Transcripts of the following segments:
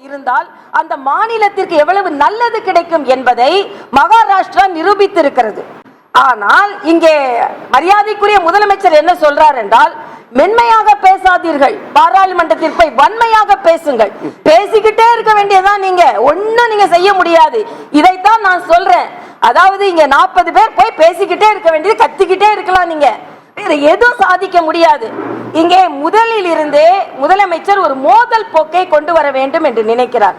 இருந்தால் அந்த மாநிலத்திற்கு எவ்வளவு நல்லது கிடைக்கும் என்பதை மகாராஷ்டிரா நிரூபித்திருக்கிறது. ஆனால் இங்கே மரியாதைக்குரிய முதலமைச்சர் என்ன சொல்றார் என்றால், மென்மையாக பேசாதீர்கள், பாராளுமன்றத்தில் போய் வன்மையாக பேசுங்கள். பேசிக்கிட்டே இருக்க வேண்டியதான், நீங்க ஒன்னும் நீங்க செய்ய முடியாது. இதைத்தான் நான் சொல்றேன். அதாவது இங்க 40 பேர் போய் பேசிக்கிட்டே இருக்க வேண்டியது, கத்திக்கிட்டே இருக்கலாம், நீங்க வேற எதுவும் சாதிக்க முடியாது. இங்கே முதலில் இருந்தே முதலமைச்சர் ஒரு மோதல் போக்கை கொண்டு வர வேண்டும் என்று நினைக்கிறார்.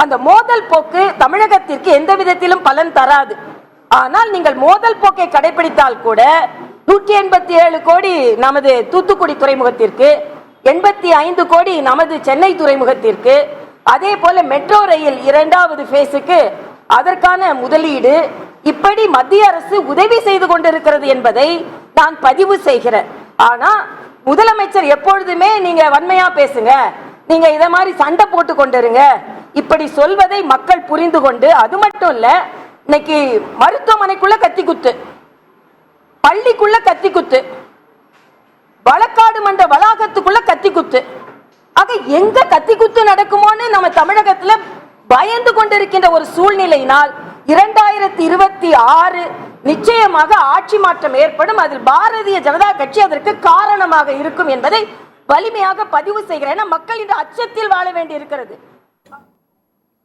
அந்த மோதல் போக்கு தமிழகத்திற்கு எந்த விதத்திலும் பலன் தராது. ஆனால் நீங்கள் மோதல் போக்கை கடைபிடித்தால் கூட 187 கோடி நமது தூத்துக்குடி துறைமுகத்திற்கு, 85 கோடி நமது சென்னை துறைமுகத்திற்கு, அதே போல மெட்ரோ ரயில் 2வது பேஸுக்கு அதற்கான முதலீடு, இப்படி மத்திய அரசு உதவி செய்து கொண்டிருக்கிறது என்பதை நான் பதிவு செய்கிறேன். ஆனா முதலமைச்சர் எப்பொழுதுமே நீங்க வன்மையா பேசுங்க, நீங்க இத மாதிரி சண்டை போட்டு கொண்டிருங்க, இப்படி சொல்வதை மக்கள் புரிந்து கொண்டு, அது மட்டும் இல்ல, இன்னைக்கு மருத்துவமனைக்குள்ள கத்தி குத்து, பள்ளிக்குள்ள கத்தி குத்து, வழக்காடு மன்ற வளாகத்துக்குள்ள கத்தி குத்து, ஆக எங்க கத்தி குத்து நடக்குமோன்னு நம்ம தமிழகத்துல பயந்து கொண்டிருக்கின்ற ஒரு சூழ்நிலையினால் 2026 நிச்சயமாக ஆட்சி மாற்றம் ஏற்படும். அதில் பாரதிய ஜனதா கட்சி அதற்கு காரணமாக இருக்கும் என்பதை வலிமையாக பதிவு செய்கிறேன். மக்கள் இந்த அச்சத்தில் வாழ வேண்டி இருக்கிறது.